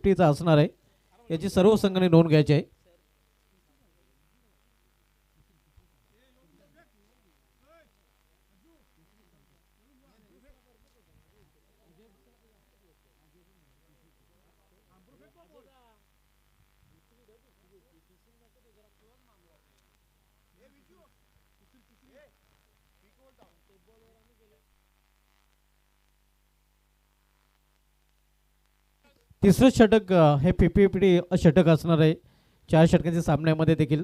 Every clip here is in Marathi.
50चा असणार आहे. याची सर्व संघाने नोंद घ्यायची आहे. तिसरं षटक हे 50-50 षटक असणार आहे. 4 षटकांच्या सामन्यामध्ये देखील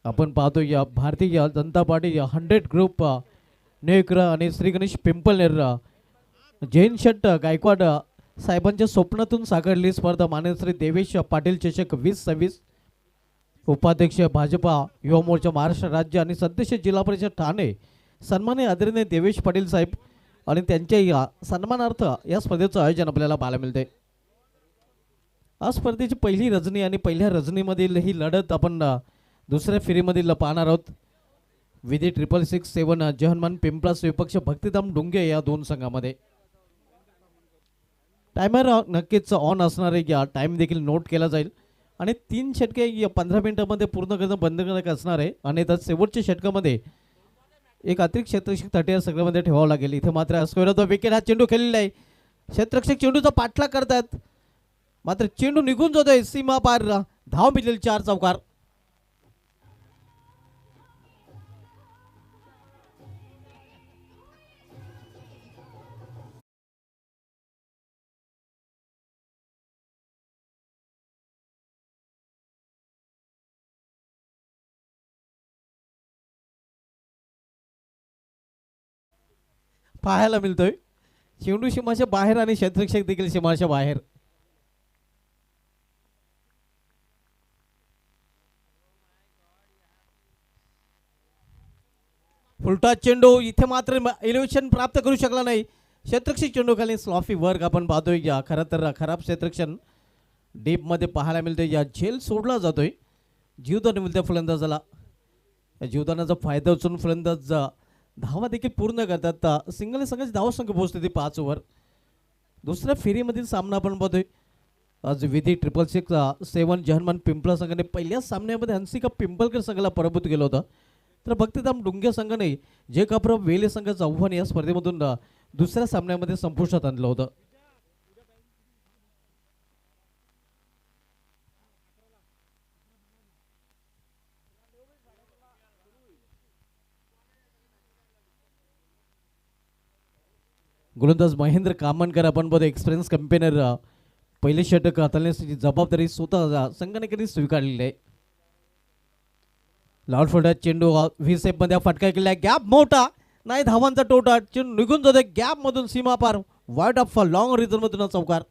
आपण पाहतो या भारतीय जनता पार्टी 100 ग्रुप नेकर आणि श्री गणेश पिंपलनेर जैन शट गायकवाड साहेबांच्या स्वप्नातून साकारली स्पर्धा. मान्य श्री देवेश पाटील चषक 2026. उपाध्यक्ष भाजपा युवा मोर्चा महाराष्ट्र राज्य आणि सदस्य जिल्हा परिषद ठाणे सन्मान्य आदरणीय देवेश पाटील साहेब आणि त्यांच्या या सन्मानार्थ या स्पर्धेचं आयोजन आपल्याला पाहायला मिळते. आज स्पर्धेची पहिली रजनी आणि पहिल्या रजनीमधील ही लढत आपण दुसऱ्या फेरीमधील पाहणार आहोत. विधी 6667 जहनमान पिंपळास विपक्ष भक्तिधाम डुंगे या दोन संघामध्ये. टायमर नक्कीच ऑन असणार आहे. या टाइम देखील नोट केला जाईल आणि 3 षटके 15 मिनिटांमध्ये पूर्ण करणं बंधनकारक असणार आहे. आणि त्या शेवटच्या षटकामध्ये एक अतिरिक्त क्षेत्ररक्षक तट या सगळ्यामध्ये ठेवावं लागेल. इथे मात्र स्क्वेअर विकेट हा चेंडू खेळलेला आहे. क्षेत्ररक्षक चेंडूचा पाठलाग करतात मात्र चेंडू निघून जातोय सीमा पार. धाव मिळेल 4 चौकार. पाहायला मिळतोय चेंडू सीमाच्या बाहेर आणि क्षेत्ररक्षक देखील सीमाच्या बाहेर. फुलटा चेंडू इथे मात्र एलिव्हेशन प्राप्त करू शकला नाही. क्षेत्ररक्षक चेंडू खाली स्लॉफी वर्क आपण पाहतोय. या खरं तर खराब क्षेत्ररक्षण डीप मध्ये पाहायला मिळतोय. या झेल सोडला जातोय. जीवदान मिळते फलंदाजाला. जीवदानाचा फायदा उचलून फलंदाज धावा देखील पूर्ण करतात. सिंगल संघाची धावा संख्या पोहोचते ती 5 ओव्हर. दुसऱ्या फेरीमधील सामना आपण पाहतोय. आज विधी 6667 जहनमान पिंपळा संघाने पहिल्या सामन्यामध्ये हंसिका पिंपलकर संघाला पराभूत केलं होतं. तर भक्तिधाम डुंगे संघाने जे कापरा वेले संघाचं आव्हान या स्पर्धेमधून दुसऱ्या सामन्यामध्ये संपुष्टात आणलं होतं. गोलंदाज महेंद्र कामनकर आपण बघतो एक्सपिरियन्स कंपेनर पहिले षटक हाताळण्याची जबाबदारी स्वतः संघाने कधी स्वीकारलेली आहे. लॉर्ड फोल्डर चेंडू व्ही सेप मध्ये फटका केला. गॅप मोठा नाही धावांचा टोटा. चेंडू निघून जातो गॅप मधून सीमा पार. वाईड ऑफ लॉंग रिझन मधून चौकार.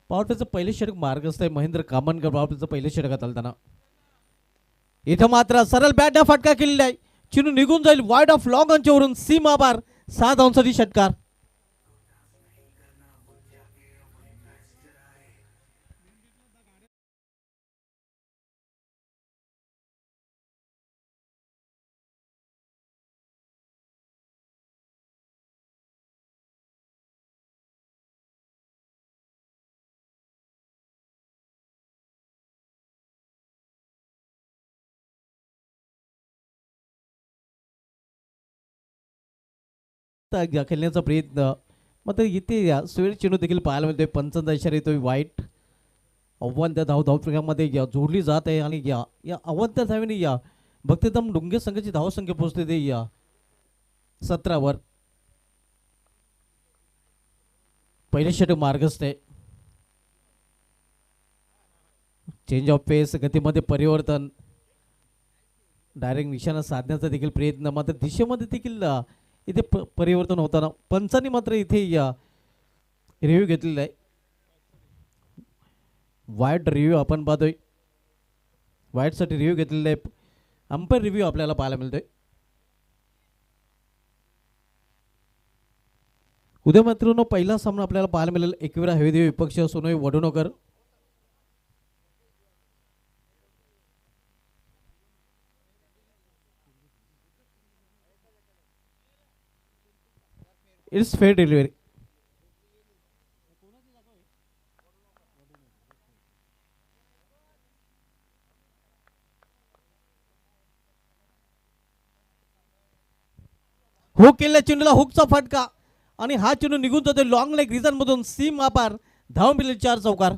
पॉवरप्लेचं पहिले षटक मार्गस्थ आहे. महेंद्र कामनकर पॉवरप्लेचं पहिले षटक हाताळताना इथं मात्र सरळ बॅट फटका केलेला आहे. चेंडू निघून जाईल वाईड ऑफ लॉंग अंचवरून सीमा पार. 7 धावांसाठी षटकार. खेळण्याचा प्रयत्न मात्र इथे स्वेर चेंडू देखील पाहायला मिळतोय. पंचांचा इशारा येतोय वाईट. आव्हान त्या धावप्रयोगामध्ये जोडली जात आहे आणि या आव्हान त्या धावेने या भक्तिधाम डुंगे संघाची धावसंख्या पोहोचते ते या 17 वर. पहिले षटक मार्गस्थ आहे. चेंज ऑफ पेस, गतीमध्ये परिवर्तन, डायरेक्ट निशाणा साधण्याचा देखील प्रयत्न, मात्र दिशेमध्ये देखील इथे परिवर्तन होताना पंचांनी मात्र इथे रिव्ह्यू घेतलेला आहे. वाईट रिव्ह्यू आपण पाहतोय, वाईटसाठी रिव्ह्यू घेतलेला आहे. अंपायर रिव्ह्यू आपल्याला पाहायला मिळतोय. उद्या मित्रांनो पहिला सामना आपल्याला पाहायला मिळेल एकविरा हेवेदेवी विपक्ष सोनोई वडुणोकर. It's fair delivery. हुक केलेल्या चेंडूला हुकचा फटका आणि हा चेंडू निघून जातो लॉंग लेग रिझन मधून सीम आपार. धाव मिळेल 4 चौकार.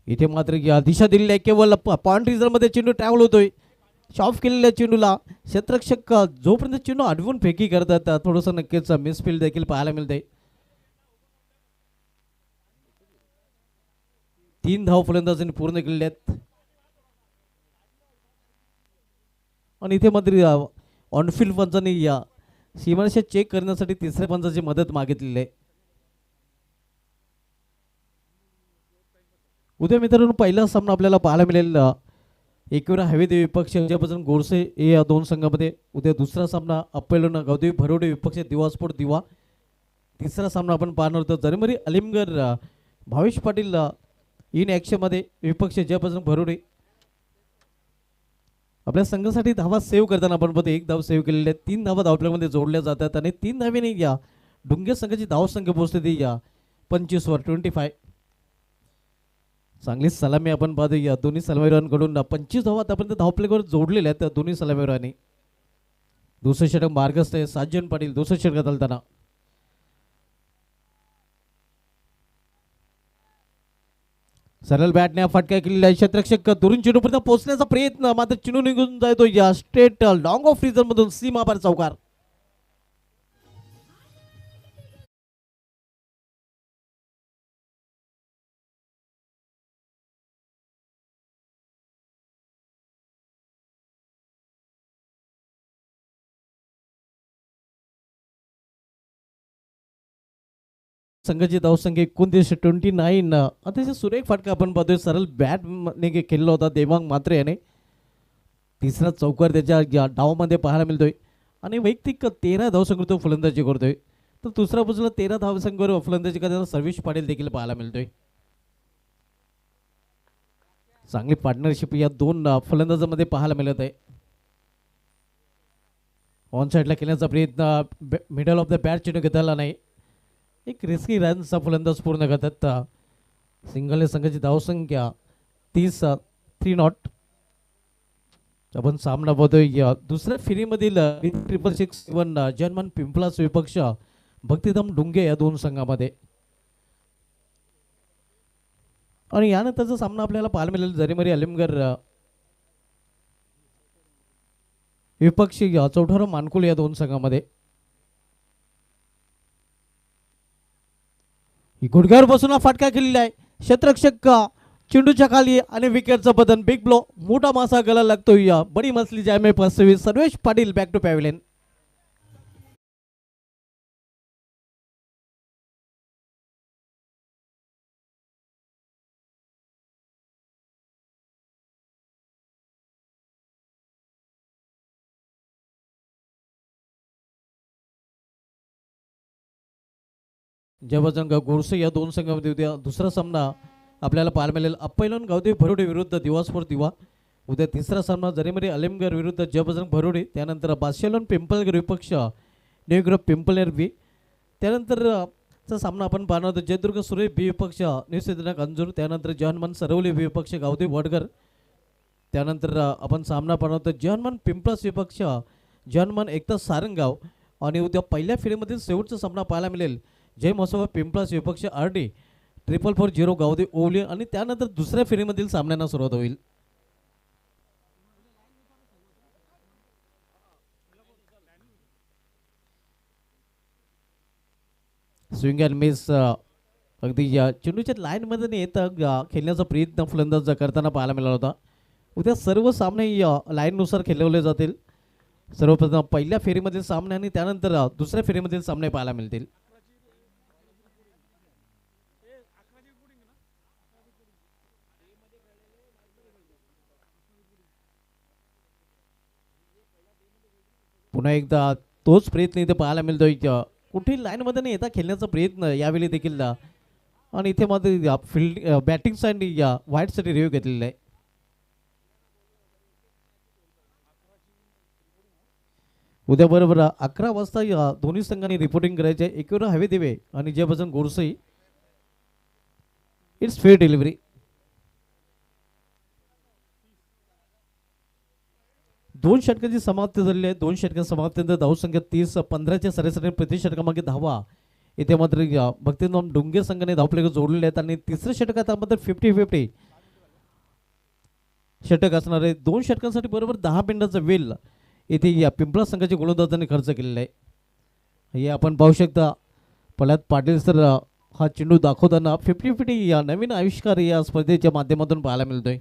इथे मात्र दिशा दिलेली आहे. केवळ पॉइंट रिझर्व मध्ये चेंडू ट्रॅव्हल होतोय. शॉफ केलेल्या चेंडूला क्षेत्ररक्षक जोपर्यंत चेंडू अडवून फेकी करतात थोडंसं नक्कीच मिसफील्ड देखील पाहायला मिळते. 3 धाव फलंदाजांनी पूर्ण केलेल्या आहेत आणि इथे मात्र ऑनफिल्ड पंचांनी सीमारेषा चेक करण्यासाठी तिसऱ्या पंचाची मदत मागितलेली आहे. उद्या मित्रांनो पहिला सामना आपल्याला पाहायला मिळेल एकविरा हवेदेवी विपक्ष ज्यापासून गोडसे या 2 संघामध्ये. उद्या दुसरा सामना अप्पेलोन गौदेवी भरोडे विपक्ष दिवा स्पोर्ट दिवा. तिसरा सामना आपण पाहणार होतो जरमरी अलिमगर भावेश पाटील इन ॲक्शनमध्ये विपक्ष ज्यापासून भरोडे. आपल्या संघासाठी धावा सेव्ह करताना आपण पाहतो 1 धाव सेव्ह केलेले आहेत. 3 धावा धावपल्यामध्ये जोडल्या जातात आणि 3 धावेने डुंगे संघाची धावसंख्या पोहोचते ती 25 वर 25. चांगली सलामी आपण पाहतो या दोन्ही सलामीवीरांकडून 25 धावा आतापर्यंत धावपलेवर जोडलेल्या आहेत दोन्ही सलामीवीरांनी. दुसरे षटक मार्गस्थ आहे साजन पाटील दुसरे षटकात आलताना. सरळ बॅटने फटका केलेला आहे. क्षेत्ररक्षक दुरून चेंडूपर्यंत पोहोचण्याचा प्रयत्न मात्र चेंडू निघून जातो या स्ट्रेट लॉंग ऑफ रिझन मधून सीमा पार चौकार. संघाची धावसंख्या 29 अतिशय सुरेख फटका आपण पाहतोय. सरळ बॅट ने केलेला होता देवांग मात्रे याने. तिसरा चौकार त्याच्या डावामध्ये पाहायला मिळतोय आणि वैयक्तिक 13 धावसंख्या तो फलंदाजी करतोय. तर दुसऱ्या बाजूला 13 धावसंख्येवर फलंदाजी करताना सर्वेश पाटील देखील पाहायला मिळतोय. चांगली पार्टनरशिप या 2 फलंदाजांमध्ये पाहायला मिळत आहे. ऑन साईडला केल्याचा प्रयत्न मिडल ऑफ द बॅट चेंडू घेता नाही. एक रिस्की रनचा फलंदाज पूर्ण करतात. सिंगलने संघाची धावसंख्या 3 नॉट. आपण सामना बघतोय दुसऱ्या फेरीमधील ट्रिपल 6 जर्मन पिंपलास विपक्ष भक्तिधाम डुंगे या दोन संघामध्ये. आणि यानंतरचा सामना आपल्याला पाहायला मिळेल जरीमरी अलिमगर विपक्षी चौठारो मानकुल या दोन संघामध्ये. गुडघ्यावर बसून हा फटका केलेला आहे. क्षेत्ररक्षक चेंडूच्या खाली आणि विकेटचं बदन. बिग ब्लो मोठा मासा गला लागतोय. बडी मसली जायमे 25 Sarvesh Patil back to pavilion. जयवजन गोडसे या दोन संघामध्ये उद्या दुसरा सामना आपल्याला पाहायला मिळेल. अप्पैलोन गावदेव भरोडे विरुद्ध दिवासपूर दिवा. उद्या तिसरा सामना जरीमरी अलिमगर विरुद्ध जयबजरंग भरोडे. त्यानंतर बादशालोन पिंपलगर विपक्ष न्यू ग्रुप पिंपलेर बी. त्यानंतर चा सामना आपण पाहणार आहोत जयदुर्ग सुरे बी विपक्ष न्यू सिद्धनाथ अंजूर. त्यानंतर जहानमान सरवली बी विपक्ष गावदेव वडगर. त्यानंतर आपण सामना पाहणार आहोत जहानमान पिंपळस विपक्ष जहानमान एकता सारंगाव. आणि उद्या पहिल्या फेरीमधील शेवटचा सामना पाहायला मिळेल जय मसोबा पिंपळस विपक्ष RD 4440 गावदेव ओवली. आणि त्यानंतर दुसऱ्या फेरीमधील सामन्यांना सुरुवात होईल. स्विंग अँड मिस अगदी या चेंडूच्या लाईनमध्ये येतं खेळण्याचा प्रयत्न फलंदाज करताना पाहायला मिळाला होता. उद्या सर्व सामने या लाईननुसार खेळवले जातील. सर्वप्रथम पहिल्या फेरीमधील सामने आणि त्यानंतर दुसऱ्या फेरीमधील सामने पाहायला मिळतील. पुन्हा एकदा तोच प्रयत्न इथे पाहायला मिळतोय. कुठेही लाईनमध्ये नाही येता खेळण्याचा प्रयत्न यावेळी देखील. आणि इथे मध्ये फील्ड बॅटिंग साईड या व्हाईटसाठी रिव्ह्यू घेतलेला आहे. उद्या बरोबर 11 वाजता या दोन्ही संघांनी रिपोर्टिंग करायचे. एकूण हवे देवे आणि जयबजरंग गोडसे. It's fair delivery. दोन षटकांची समाप्ती झालेली आहे. दोन षटकां समाप्तीनंतर धावसंख्या 30-15च्या सरासरी प्रति षटकामागे धावा. इथे मात्र भक्तिधाम डुंगे संघाने धावफलक जोडलेले आहेत. आणि तिसऱ्या षटकात मात्र 50-50 षटक असणार आहे. दोन षटकांसाठी बरोबर 10 मिनिटाचा वेळ इथे या पिंपळा संघाच्या गोलंदाजांनी खर्च केलेला आहे. हे आपण पाहू शकता. प्रल्हाद पाटील सर हा चेंडू दाखवताना 50-50 या नवीन आविष्कार या स्पर्धेच्या माध्यमातून पाहायला मिळतोय.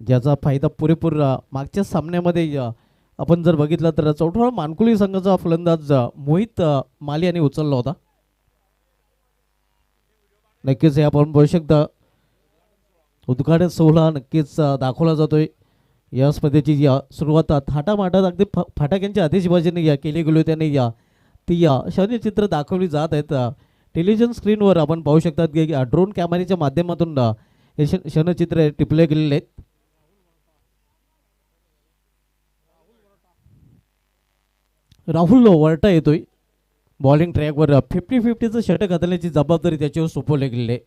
ज्याचा फायदा पुरेपूर मागच्या सामन्यामध्ये आपण जर बघितलं तर चौठाळा मानकुली संघाचा फलंदाज मोहित माली यांनी उचलला होता. नक्कीच हे आपण बघू शकता. उद्घाटन सोहळा नक्कीच दाखवला जातोय. या स्पर्धेची सुरुवात थाटामाटात अगदी फटाक्यांच्या आतिषबाजीने केली गेली होती. आणि ती क्षणचित्र दाखवली जात आहेत. टेलिव्हिजन स्क्रीनवर आपण पाहू शकतात की ड्रोन कॅमेऱ्याच्या माध्यमातून हे क्षणचित्र टिपले गेलेले आहेत. राहुल वर्टा येतोय बॉलिंग ट्रॅकवर. 50-50चं षटक हाताळण्याची जबाबदारी त्याच्यावर सोपवली गेलेली आहे.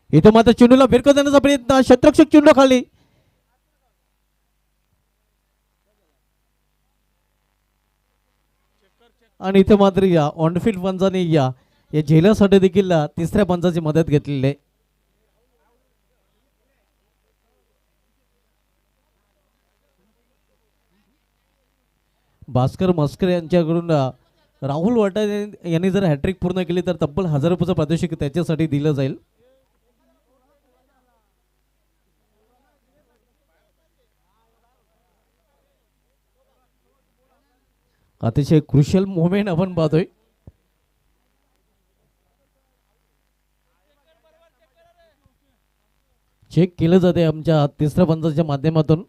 इथे मात्र चेंडूला भिरकत देण्याचा प्रयत्न. क्षेत्ररक्षक चेंडू खाली. आणि इथे मात्र या ऑनफील्ड पंचाने या झेलसाठी देखील तिसऱ्या पंचाची मदत घेतलेली आहे. भास्कर मस्कर यांच्याकडून राहुल वाटा यांनी जर हॅट्रिक पूर्ण केली तर तब्बल 1000 रुपयाचं पारितोषिक त्याच्यासाठी दिलं जाईल. अतिशय क्रुशियल मोमेंट आपण पाहतोय. चेक केलं जाते आमच्या तिसऱ्या पंचाच्या माध्यमातून.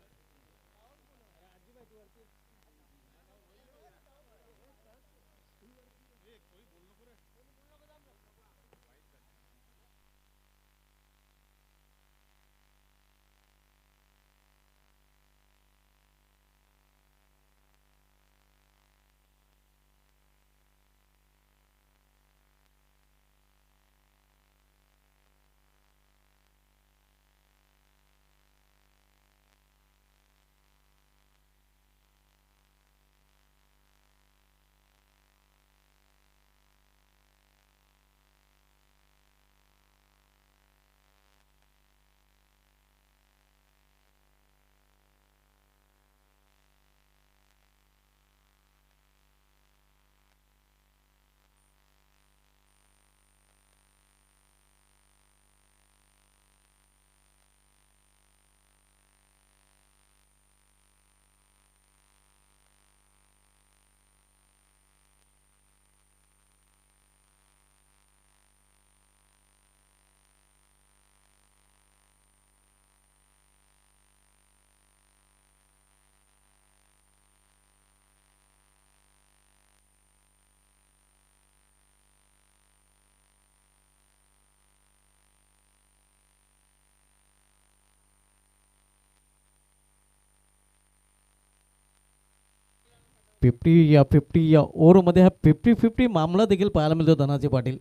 फिफ्टी या ओव्हरमध्ये हा 50-50 मामला देखील पाहायला मिळतो धनाजी पाटील.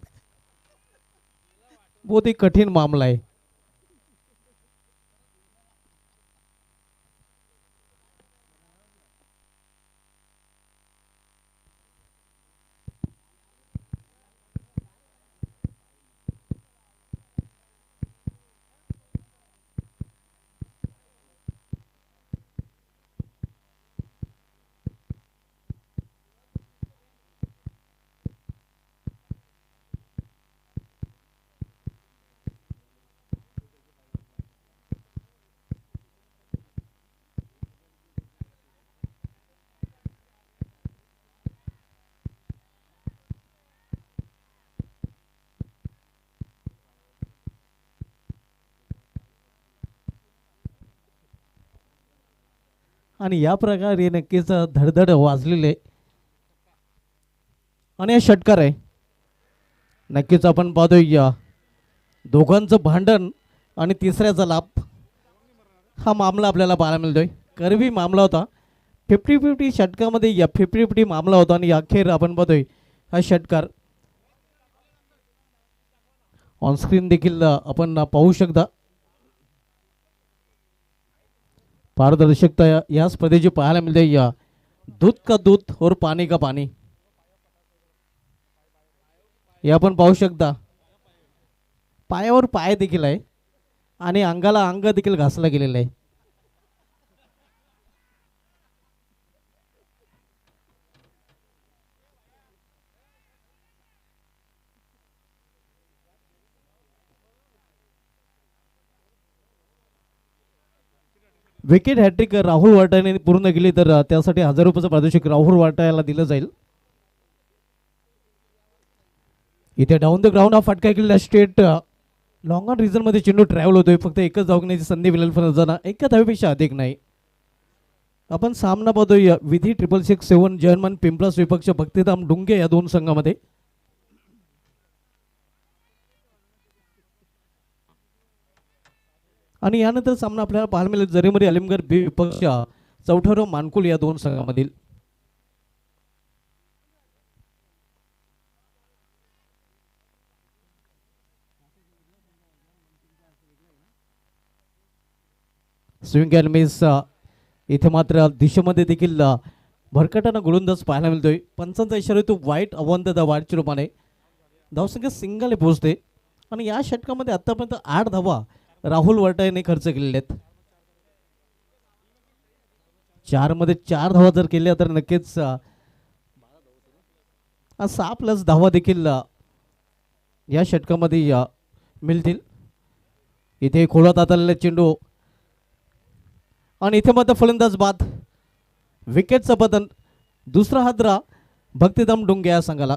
बहुत ही कठीण मामला आहे. आणि या प्रकारे नक्कीच धडधड वाजलेले आणि हे षटकार आहे. नक्कीच आपण पाहतोय दोघांचं भांडण आणि तिसऱ्याचा लाभ हा मामला आपल्याला पाहायला मिळतोय. करवी मामला होता 50-50 षटकामध्ये या 50-50 मामला होता आणि अखेर आपण पाहतोय हा षटकार ऑनस्क्रीन देखील आपण पाहू शकता. पारदर्शकता या स्पर्धेची पाहायला मिळते. या दूध का दूध और पाणी का पाणी हे आपण पाहू शकता. पायावर पाय देखील आहे आणि अंगाला अंग देखील घासला गेलेला आहे. विकेट हॅट्रिक राहुल वाटाने पूर्ण केली तर त्यासाठी 1000 रुपयाचं पारितोषिक राहुल वाटायला दिलं जाईल. इथे डाऊन द ग्राउंड हा फटका केलेला स्ट्रेट लॉंग ऑन रिझन मध्ये चेंडू ट्रॅव्हल होतोय. फक्त एकच धाव घेण्याची संधी मिळेल फलंदाजांना, एका धावेपेक्षा अधिक नाही. आपण सामना पाहतोय विधी 667 जर्मन पिंपलास विपक्ष भक्तिधाम डुंगे या दोन संघामध्ये. आणि यानंतर सामना आपल्याला पाहायला मिळेल जरीमरी अलिमगड बी विपक्ष चौठारो मानकुल या दोन संघामधील. स्विंग अँड मिस इथे मात्र दिशेमध्ये देखील भरकटानं गोलंदाज पाहायला मिळतोय. पंचांचा इशारा तो वाईट अवंत द वाईटच्या रूपाने धावसंख्या सिंगल पोहोचते. आणि या षटकामध्ये आतापर्यंत 8 धावा राहुल वाटाने खर्च केलेले आहेत. 4 मध्ये 4 धावा जर केल्या तर नक्कीच 6+ धावा देखील या षटकामध्ये मिळतील. इथे खोलात आलेला चेंडू आणि इथे मात्र फलंदाज बाद. विकेटचं पतन, दुसरा हादरा भक्तिधाम डुंगे या संघाला.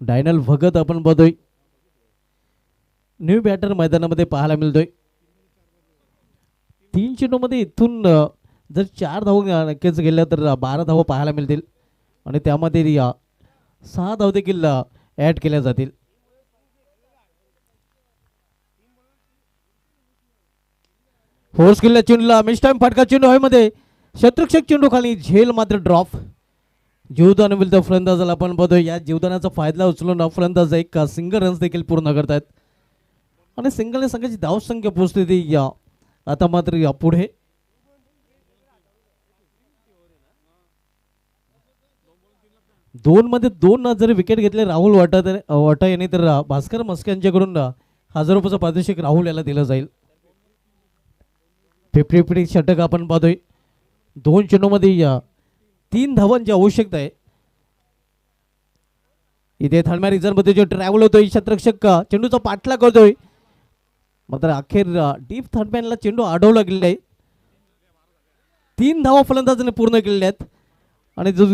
डायनल भगत आपण बघतोय न्यू बॅटर मैदानामध्ये पाहायला मिळतोय. 3 चेंडूमध्ये इथून जर 4 धावा नक्कीच गेल्या तर 12 धावा पाहायला मिळतील आणि त्यामध्ये 6 धावा देखील ऍड केल्या जातील. फोर्स केलेल्या चेंडूला मिस टाइम फटका चेंडू हवेमध्ये, शत्रुक्षक चेंडू खाली, झेल मात्र ड्रॉप. जीवदान विरुद्ध फलंदाजाला आपण बघतोय या जीवदानाचा फायदा उचलून फलंदाज एक सिंगल रन्स देखील पूर्ण करतायत आणि सिंगलने संघाची धावसंख्या पोहोचते ती आता मात्र पुढे. दोन मध्ये 2 जर विकेट घेतले राहुल वाटा यांनी तर भास्कर मस्के यांच्याकडून 1000 रुपयाचं पारितोषिक राहुल याला दिलं जाईल. 50-50 षटक आपण पाहतोय. 2 चेंडूमध्ये 3 धावांची आवश्यकता आहे. इथे थर्डमॅन रिझर्व मध्ये जो ट्रॅव्हल होतोय क्षेत्ररक्षक चेंडूचा पाठलाग करतोय मात्र अखेर डीप थर्डमॅनला चेंडू अडवला गेलेला आहे. 3 धावा फलंदाजाने पूर्ण केलेल्या आहेत आणि जो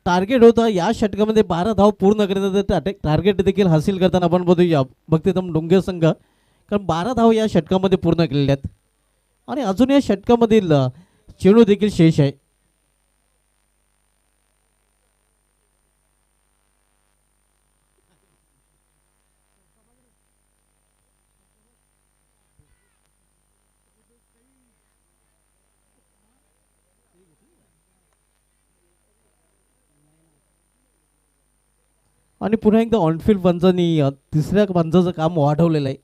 टार्गेट होता या षटकामध्ये 12 धाव पूर्ण करण्याचा टार्गेट देखील हासिल करताना आपण बघूया भक्तिधाम डोंगे संघ, कारण 12 धाव या षटकामध्ये पूर्ण केलेल्या आहेत आणि अजून या षटकामधील चेंडू देखील शेष आहे. आणि पुन्हा एकदा ऑनफिल्ड पंचांनी तिसऱ्या पंचाचं काम वाढवलेलं आहे.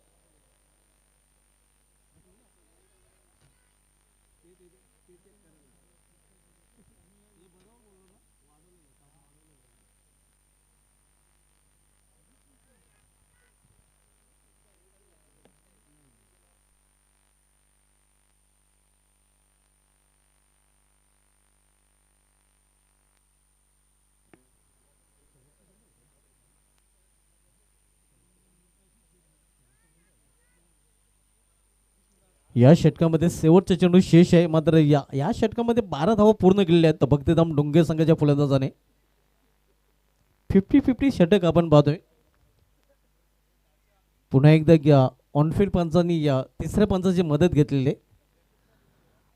या षटकामध्ये शेवटचा चेंडू शेष आहे, मात्र या षटकामध्ये 12 धावा पूर्ण केलेल्या आहेत भक्तिधाम डोंगे संघाच्या फलंदाजाने. 50-50 षटक आपण पाहतोय. पुन्हा एकदा ऑनफिल्ड पंचांनी या तिसऱ्या पंचाची मदत घेतलेली आहे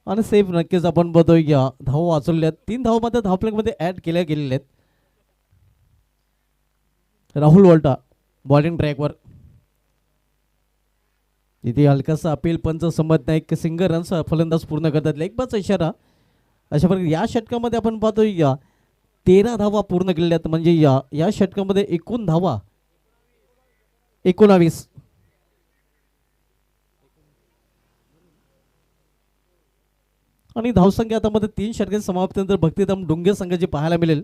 आणि सेफ नक्कीच आपण पाहतोय धावा वाचवल्या आहेत. 3 धावा मात्र धावफलकमध्ये ऍड केल्या गेलेल्या आहेत. राहुल वॉल्टा बॉलिंग ट्रॅकवर, इथे हलकासा अपील पंच संमत नाही की सिंगल रन्स फलंदाज पूर्ण करतात, लेगबाचा इशारा. अशा प्रकारे या षटकामध्ये आपण पाहतोय 13 धावा पूर्ण केलेल्या आहेत, म्हणजे या षटकामध्ये एकूण धावा 19. आणि धावसंख्या आता मध्ये 3 षटकांच्या समाप्तीनंतर भक्तिधाम डोंगे संघाची पाहायला मिळेल.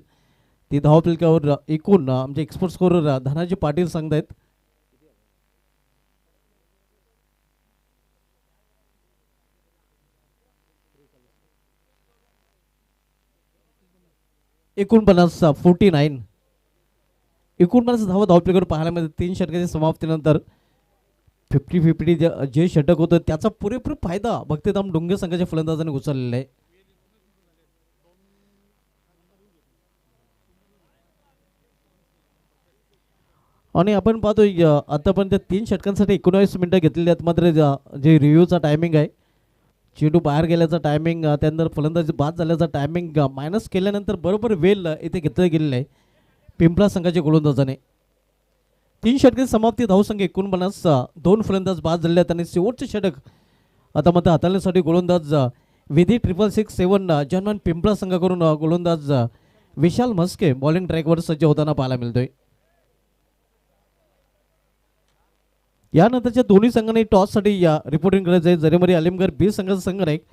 ती धावफलकावर एकूण म्हणजे एक्सपोर्ट स्कोरर धनाजी पाटील सांगतायत. एकूण 49 धावा धावफलकावर पाहायला मिळेल 3 षटकांच्या समाप्तीनंतर. 50-50 जे षटक होतं त्याचा पुरेपूर फायदा भक्तिधाम डोंगे संघाच्या फलंदाजाने उचललेला आहे. आणि आपण पाहतोय आतापर्यंत 3 षटकांसाठी 19 मिनिटं घेतलेली आहेत, मात्र जे रिव्ह्यूचा टायमिंग आहे, चेंडू बाहेर गेल्याचा टायमिंग, त्यानंतर फलंदाजी बाद झाल्याचा टायमिंग मायनस केल्यानंतर बरोबर वेल इथे घेतलं गेलेलं आहे पिंपळा संघाच्या गोलंदाजाने. 3 षटकांची समाप्ती, धावसंख्या 49, 2 फलंदाज बाद झाले आहेत आणि शेवटचे षटक आता मात्र हाताळण्यासाठी गोलंदाज विधी 666 जन्मान पिंपळा संघाकडून गोलंदाज विशाल म्हस्के बॉलिंग ट्रॅकवर सज्ज होताना पाहायला मिळतोय. यानंतरच्या दोन्ही संघांनी टॉससाठी रिपोर्टिंग करायचं आहे. जरेमरी अलिमगड बी संघाचा संघनायक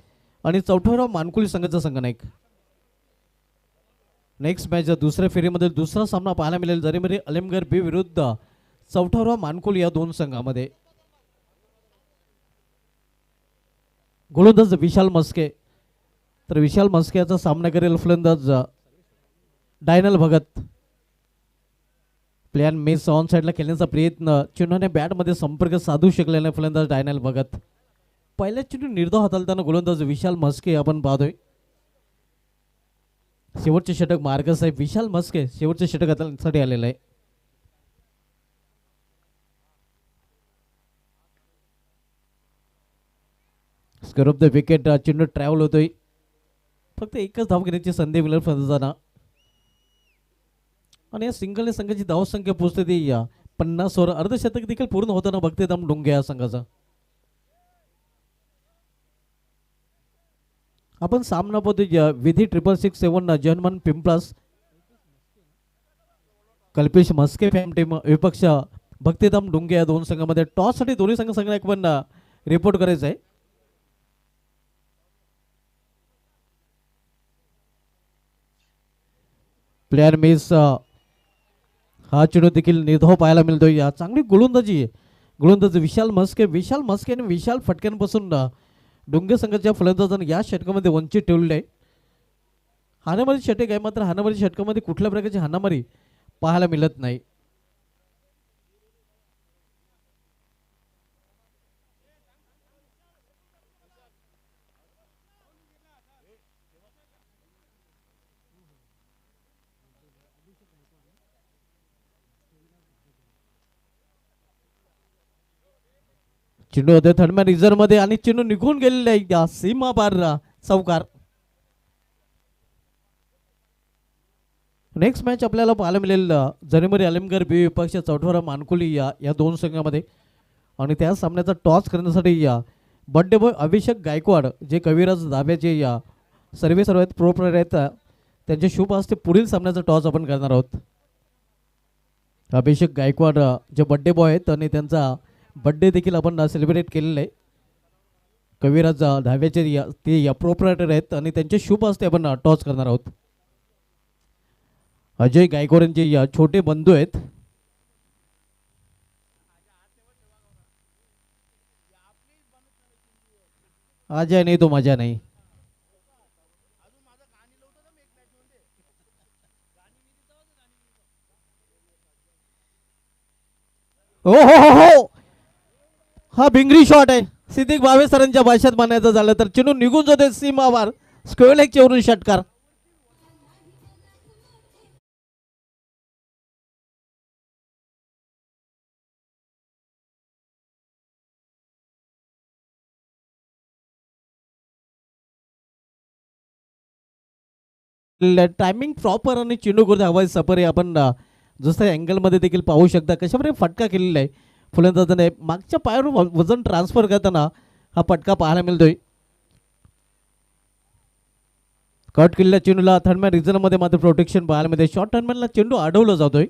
आणि चौठाराव मानकुली संघाचा संघनायक. नेक्स्ट मॅच दुसऱ्या फेरीमध्ये दुसरा सामना पाहायला मिळेल जरेमरी अलिमगड बी विरुद्ध चौठाराव मानकुली या दोन संघामध्ये. गोलंदाज विशाल म्हस्के, तर विशाल म्हस्के याचा सामना करेल फलंदाज डायनल भगत. प्लेयर मेस ऑन साईडला खेळण्याचा प्रयत्न, चेंडूने बॅटमध्ये संपर्क साधू शकलेला फलंदाज डायनल भगत. पहिल्या चेंडू निर्धाव हाताळताना गोलंदाज विशाल म्हस्के आपण पाहतोय. शेवटचे षटक मार्गसाहेब विशाल म्हस्के शेवटचे षटक हाताळण्यासाठी आलेलं आहे. स्क्वेअर ऑफ द विकेट, चेंडू ट्रॅव्हल होतोय. फक्त एकच धाव घेण्याची संधी मिळेल फलंदाजांना आणि या सिंगलने संघाची धावसंख्या पोहोचते ती 50 वर. अर्धशतक देखील पूर्ण होताना भक्तिधाम डोंगे या संघाचा. आपण सामना पाहतोय विधी 666 जर्मन पिंपलास कल्पेश म्हस्के फॅम टीम विपक्ष भक्तिधाम डोंगे या दोन संघामध्ये. टॉस साठी दोन्ही संघांना एक पण रिपोर्ट करायचं आहे. प्लेयर मिस, हा चेंडू देखील निर्धाव पाहायला मिळतोय. चांगली गोलंदाज विशाल म्हस्के आणि विशाल फटक्यांपासून डोंगे संघाच्या फलंदाजांनी या षटकामध्ये वंचित ठेवलेले आहे. हाणामारी षटक आहे, मात्र हाणामारी षटकामध्ये कुठल्या प्रकारची हाणामारी पाहायला मिळत नाही. चेंडू होते थर्डमॅन रिझर्व मध्ये आणि चेंडू निघून गेलेला आहे या सीमा पार चौकार. नेक्स्ट मॅच आपल्याला पाहायला मिळेल जनेमरी आलमगीर बी विपक्ष चौथरा मानकुली या दोन संघामध्ये. आणि त्या सामन्याचा टॉस करण्यासाठी या बड्डे बॉय अभिषेक गायकवाड जे कविराज धाब्याचे या सर्व आहेत प्रो प्लेयर आहेत त्यांचे शुभ हस्ते पुढील सामन्याचा टॉस आपण करणार आहोत. अभिषेक गायकवाड जे बड्डे बॉय आहेत आणि त्यांचा बड्डे देखील आपण सेलिब्रेट केलेला आहे. कविराज धाब्याचे ते या प्रो प्लेयर आहेत आणि त्यांचे शुभ हस्ते आपण टॉस करणार आहोत. अजय गायकवाड यांचे या छोटे बंधू आहेत. अजय नाही तो मजा नाही. हो हो हो हो, हा भिंगरी शॉट आहे. सिद्दीक भावे सरांच्या भाषेत म्हणायचं झालं तर चेंडू निघून जाते सीमावर स्क्वेअर लेगच्या वरून षटकार. टायमिंग प्रॉपर आणि चेंडू करते हवाई सफर आहे. आपण दुसऱ्या अँगलमध्ये देखील पाहू शकता कशाप्रकारे फटका केलेला आहे फलंदाजाने. मागच्या पायावर वजन ट्रान्सफर करताना हा फटका पाहायला मिळतोय. कट केलेल्या चेंडूला थर्डमॅन रिझन मध्ये मात्र प्रोटेक्शन पाहायला मिळते. शॉर्ट थर्डमॅनला चेंडू अडवला जातोय.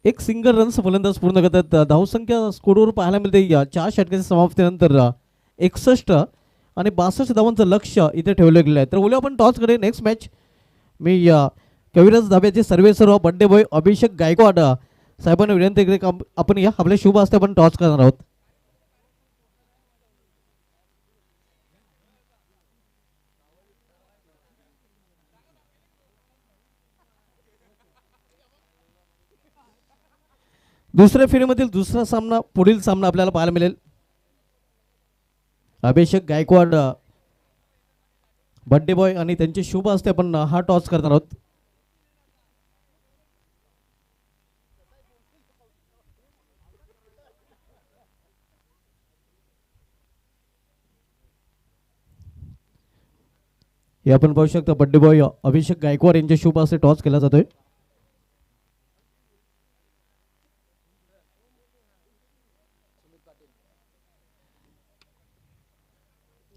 एक सिंगल रन्स फलंदाज पूर्ण करतात. धावसंख्या स्कोरवर पाहायला मिळते या 4 षटकाच्या समाप्तीनंतर 61 आणि 62 धावांचं लक्ष इथे ठेवलं गेलं आहे. तर बोलू आपण टॉस कडे. नेक्स्ट मॅच मी कविराज धाब्याचे सर्व बड्डे बॉय अभिषेक गायकवाड साहेबांना विनंती केली आपण या आपल्या शुभ हस्ते आपण टॉस करणार आहोत. दुसऱ्या फेरीमधील दुसरा सामना पुढील सामना आपल्याला पाहायला मिळेल. अभिषेक गायकवाड बड्डे बॉय आणि त्यांचे शुभ हस्ते आपण हा टॉस करणार आहोत. हे आपण पाहू शकता बड्डे बॉय अभिषेक गायकवाड यांच्या शुभ हस्ते टॉस केला जातोय.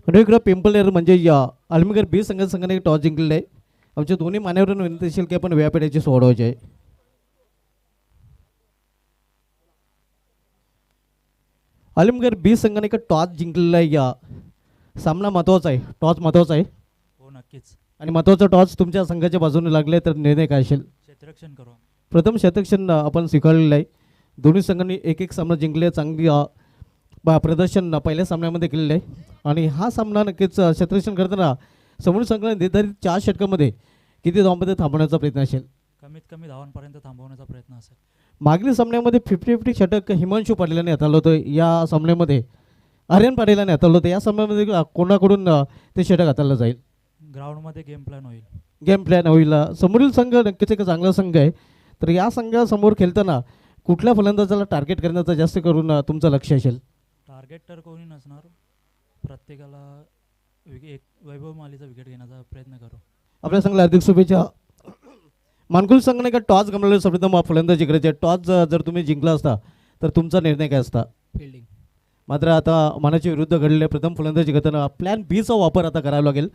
इकडे पिंपलेर म्हणजे या आलमगीर बी संघाने टॉस जिंकलेला आहे. आमच्या दोन्ही मान्यवरांना विनंती असेल की आपण व्यापाऱ्याची सोडवायची आहे. आलमगीर बी संघाने एक टॉस जिंकलेला आहे. या सामना महत्वाचा आहे. टॉस महत्वाचा आहे. हो नक्कीच. आणि महत्वाचा टॉस तुमच्या संघाच्या बाजूने लागले तर निर्णय काय असेल. क्षेत्ररक्षण करू. प्रथम शतरक्षण आपण स्वीकारलेलं आहे. दोन्ही संघांनी एक एक सामना जिंकले. चांगली प्रदर्शन पहिल्या सामन्यामध्ये केलेलं आहे. आणि हा सामना नक्कीच क्षेत्ररक्षण करताना समोर संघाने निर्धारित 4 षटकामध्ये किती धावांमध्ये थांबवण्याचा प्रयत्न असेल. कमीत कमी धावांपर्यंत थांबवण्याचा प्रयत्न असेल. मागील सामन्यामध्ये 50-50 षटक हिमांशू पाटीलांनी हाताळलं होतं. या सामन्यामध्ये आर्यन पाटीलांनी हाताळलं होतं. या सामन्यामध्ये कोणाकडून ते षटक हाताळलं जाईल. ग्राउंडमध्ये गेम प्लॅन होईल. गेम प्लॅन होईल. समोरील संघ नक्कीच एक चांगला संघ आहे. तर या संघासमोर खेळताना कुठल्या फलंदाजाला टार्गेट करण्याचं जास्त करून तुमचं लक्ष असेल. टार्गेट तर कोणी नसणार. प्रत्येकाला एक वैभव मालीचा विकेट घेण्याचा प्रयत्न करू. आपल्या संघाला हार्दिक शुभेच्छा. मानकुल संघाने का टॉस गमावलेला सर्वप्रथम फलंदाजी करायची. टॉस जर तुम्ही जिंकला असता तर तुमचा निर्णय काय असता. फिल्डिंग. मात्र आता मनाच्या विरुद्ध घडलेल्या प्रथम फलंदाजी करताना प्लॅन बीचा वापर आता करावा लागेल.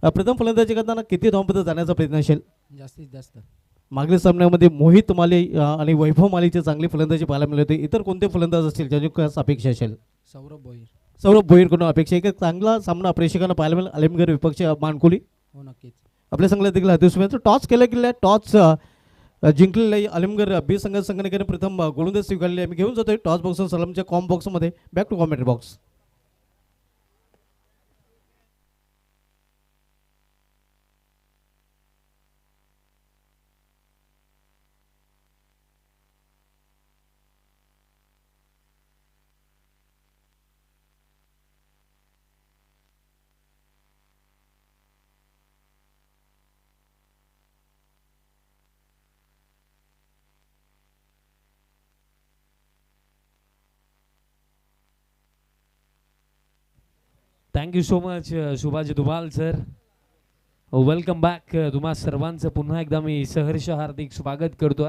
प्रथम फलंदाजी करताना किती धावांपर्यंत जाण्याचा प्रयत्न असेल. जास्तीत जास्त. मागील सामन्यामध्ये मोहित माली आणि वैभव मालीचे चांगली फलंदाजी पाहायला मिळाली होती. इतर कोणते फलंदाज असतील ज्याची अपेक्षा असेल. सौरभ भोईर. सौरभ भोईरकडून अपेक्षा एक चांगला सामना प्रेक्षकांना पाहायला मिळेल. आलमगीर विपक्ष मानकुली. हो नक्कीच. आपल्या संघाला देखील हार्दिक शुभेच्छा. टॉस केला गेला. टॉस जिंकलेला आहे आलमगीर बी संघाने प्रथम गोलंदाज स्वीकारले. आम्ही घेऊन जातोय टॉस बॉक्स सलामच्या कॉम बॉक्समध्ये. Back to commentary box. Thank you so much Subhash Dhumal sir. Welcome back. तुम्हा सर्वांचं पुन्हा एकदा मी सहर्ष हार्दिक स्वागत करतो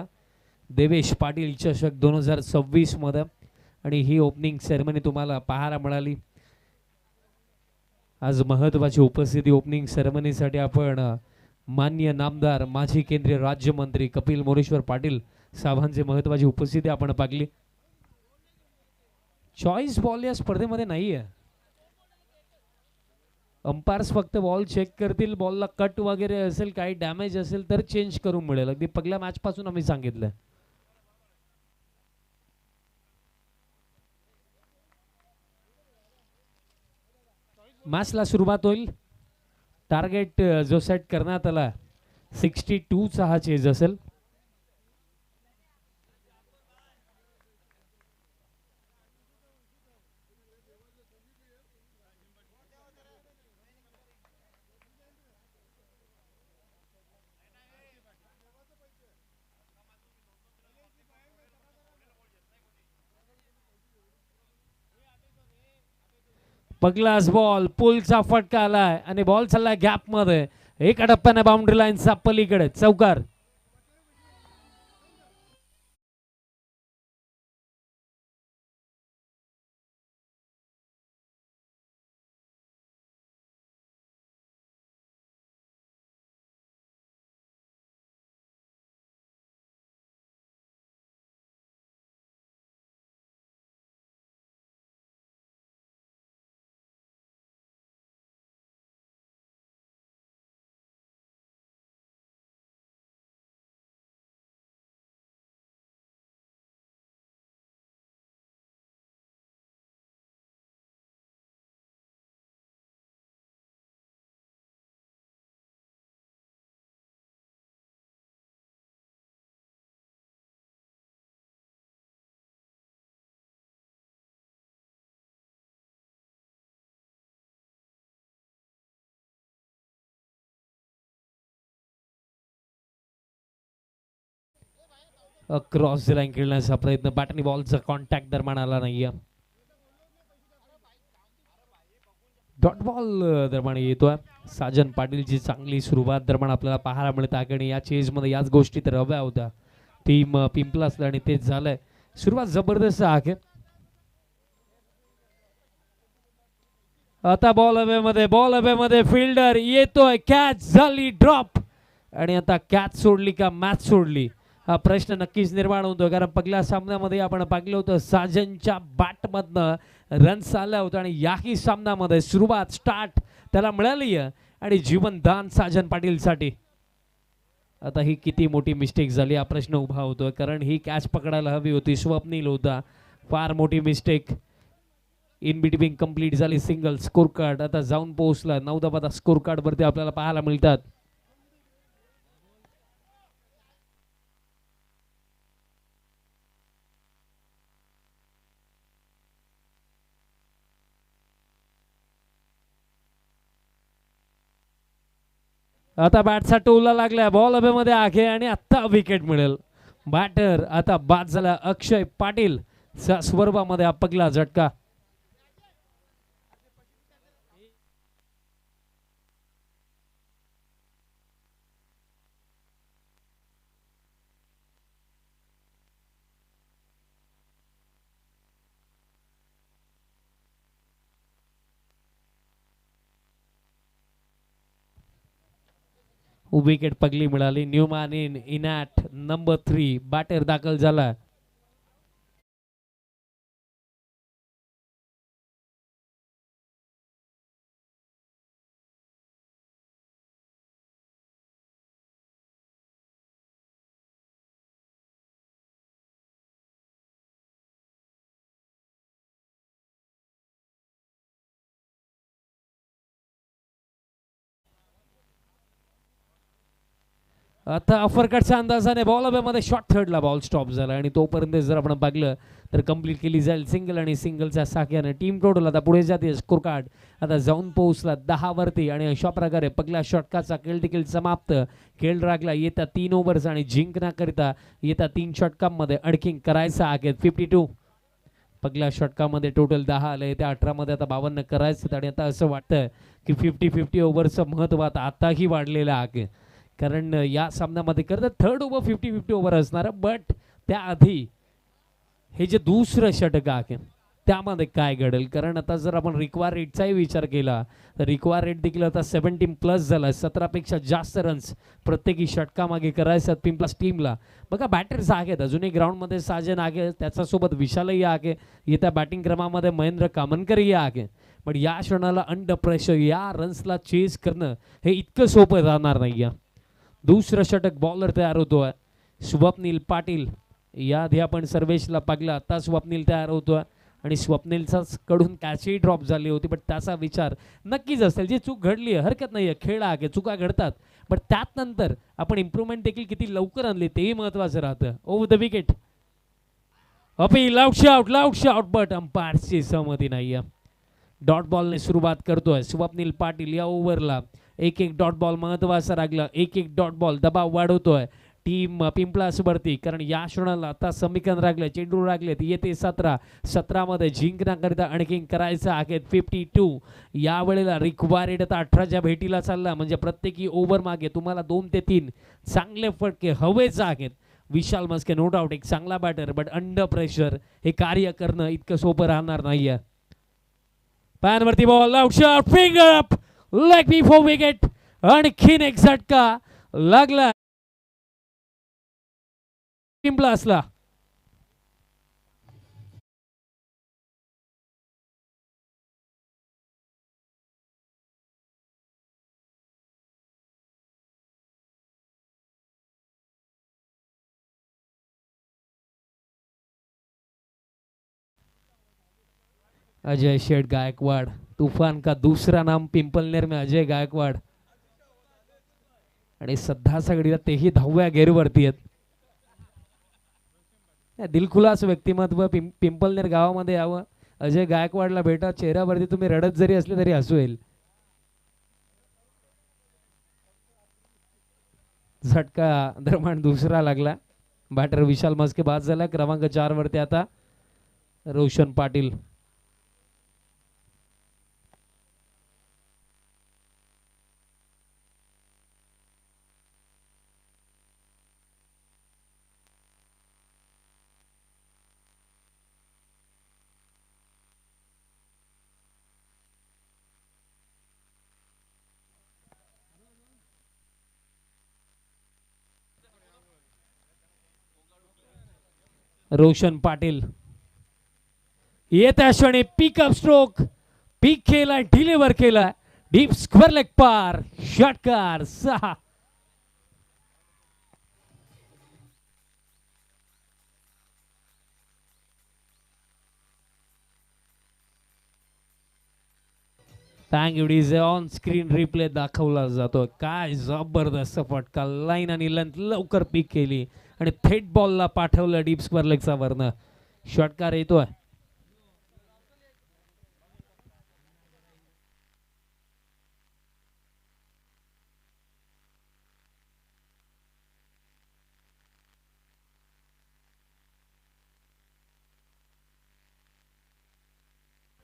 देवेश पाटील चषक 2026 मध्ये. आणि ही ओपनिंग सेरेमनी तुम्हाला पाहायला मिळाली. आज महत्त्वाची उपस्थिती ओपनिंग सेरेमनीसाठी आपण माननीय नामदार माजी केंद्रीय राज्यमंत्री कपिल मोरेश्वर पाटील साहेबांची महत्त्वाची उपस्थिती आपण पाहिली. चॉईस बॉल या स्पर्धेमध्ये नाही आहे. अंपायर्स फक्त बॉल चेक करतील. बॉलला कट वगैरे असेल, काही डॅमेज असेल तर चेंज करून मिळेल. अगदी पहिल्या मॅच पासून आम्ही सांगितलं. मॅचला सुरुवात होईल. टार्गेट जो सेट करण्यात आला 62 चा हा चेज असेल. पगलास बॉल पुलचा फटका आलाय आणि बॉल चाललाय गॅप मध्ये. एका टप्प्याने बाउंड्री लाईनचा पलीकडे चौकार. क्रॉस लाईन खेळण्याचा प्रयत्न. बॅटनी बॉलचा कॉन्टॅक्ट दरम्यान आला नाहीये. डॉट बॉल दरम्यान येतोय. साजन पाटीलची चांगली सुरुवात दरम्यान आपल्याला पाहायला मिळत आहे. आणि या चेज मध्ये याच गोष्टी तर हव्या होत्या टीम पिंपलासला आणि तेच झालंय. सुरुवात जबरदस्त आहे. आता बॉल हवे मध्ये फिल्डर येतोय. कॅच झाली ड्रॉप. आणि आता कॅच सोडली का मॅच सोडली हा प्रश्न नक्कीच निर्माण होतो. कारण पहिल्या सामन्यामध्ये आपण पाहिलं होतं साजनच्या बॅटमधनं रन्स आल्या होत्या. आणि याही सामन्यामध्ये सुरुवात स्टार्ट त्याला मिळाली आहे आणि जीवनदान साजन पाटीलसाठी. आता ही किती मोठी मिस्टेक झाली हा प्रश्न उभा होतोय. कारण ही कॅच पकडायला हवी होती. स्वप्नील होता. फार मोठी मिस्टेक. इन बिटवीन कंप्लीट झाली. सिंगल स्कोर कार्ड आता जाऊन पोहोचला. 9 स्कोर कार्ड वरती आपल्याला पाहायला मिळतात. आता बॅटचा टोला लागलाय. बॉल हवे मध्ये आहे आणि आता विकेट मिळेल. बॅटर आता बाद झाला अक्षय पाटील. स्वरूपामध्ये हा पहिला झटका. विकेट पगली मिळाली. Newman in at number 3 batter दाखल झाला. आता अफरकटच्या अंदाजाने बॉल हवेमध्ये शॉर्ट थर्डला बॉल स्टॉप झाला. आणि तोपर्यंत जर आपण पाहिलं तर कंप्लीट केली जाईल सिंगल. आणि सिंगलच्या साख्याने टीम टोटल आता पुढे जाते. स्कोर कार्ड आता जाऊन पोहोचला 10 वरती. आणि अशा प्रकारे पहिल्या षटकाचा खेळ देखील समाप्त. खेळ राखला येत्या 3 ओव्हर्स आणि जिंकण्याकरिता येत्या 3 षटकांमध्ये आणखी करायचा आहे. पहिल्या षटकामध्ये टोटल 10 आले, त्या 18 मध्ये आता 52 करायचं. आणि आता असं वाटतं की 50-50 ओव्हरचं महत्त्व आताही वाढलेलं आहे, कारण या सामन्यामध्ये खरं तर थर्ड ओव्हर 50-50 ओव्हर असणार. बट त्याआधी हे जे दुसरं षटक आहे त्यामध्ये काय घडेल, कारण आता जर आपण रिक्वायर रेटचाही विचार केला तर रिक्वायर रेट देखील आता 17+ झाला. 17पेक्षा जास्त रन्स प्रत्येकी षटकामागे करायचं पिंपलास टीमला. बघा बॅटर्स आहेत अजूनही ग्राउंडमध्ये. साजन आहे, त्याच्यासोबत विशालही आहे, येत्या बॅटिंग क्रमामध्ये महेंद्र कामनकरही आहे. पण या क्षणाला अंडर प्रेशर या रन्सला चेस करणं हे इतकं सोपं राहणार नाही. दुसरं षटक बॉलर तयार होतोय स्वप्नील पाटील. याआधी आपण सर्वेशला पाहिलं, आता स्वप्नील तयार होतोय आणि स्वप्नीलचाच कडून कॅचही ड्रॉप झाली होती. बट त्याचा विचार नक्कीच असेल, जी चूक घडली आहे हरकत नाही आहे, खेळ आहे, चुका घडतात. बट त्यात नंतर आपण इम्प्रूव्हमेंट देखील किती लवकर आणली तेही महत्त्वाचं राहतं. Over the wicket appeal, loud shout but अंपायरची सहमती नाही आहे. डॉट बॉलने सुरुवात करतोय स्वप्नील पाटील. या ओव्हरला एक डॉट बॉल महत्त्वाचा लागला, एक डॉट बॉल दबाव वाढवतोय टीम पिंपलास वरती, कारण या क्षणाला आता समीकरण रागले, चेंडू रागलेत. येते 17 मध्ये जिंकण्याकरिता आणखी करायचं आहे 52. यावेळेला रिक्वायर्ड आता 18च्या भेटीला चालला, म्हणजे प्रत्येकी ओव्हर मागे तुम्हाला 2 ते 3 चांगले फटके हवेच आहेत. विशाल मस्के नो डाऊट एक चांगला बॅटर, बट अंडर प्रेशर हे कार्य करणं इतकं सोपं राहणार नाहीये. पॅनवरती ball, out shot, finger up, leg before wicket. आणखीन एक झटका लागला पिंपलासला. अजय शेठ गायकवाड, तूफान का दूसरा नाम पिंपलनेर में अजय गायकवाड. आणि सध्या सगळी तेही 10व्या गेअरवरती आहेत. दिलखुलास व्यक्तिमत्व पिंपलनेर गावामध्ये यावं, अजय गायकवाडला भेटा, चेहऱ्यावरती तुम्ही रडत जरी असले तरी हसू येईल. झटका दरम्यान दुसरा लागला. बॅटर विशाल मस्के बाद झाला. क्रमांक 4 वरती आता रोशन पाटील. रोशन पाटील येत्या क्षणी पिकअप स्ट्रोक, पीक केला, डिलिव्हर केला, डीप स्क्वेअर लेग पार, षटकार 6. ऑन स्क्रीन रिप्ले दाखवला जातो. काय जबरदस्त फटका, लाईन आणि लेंथ लवकर पिक केली आणि थेट बॉलला पाठवलं डीप स्क्वेअर लेगचा वर्ण. षटकार येतोय.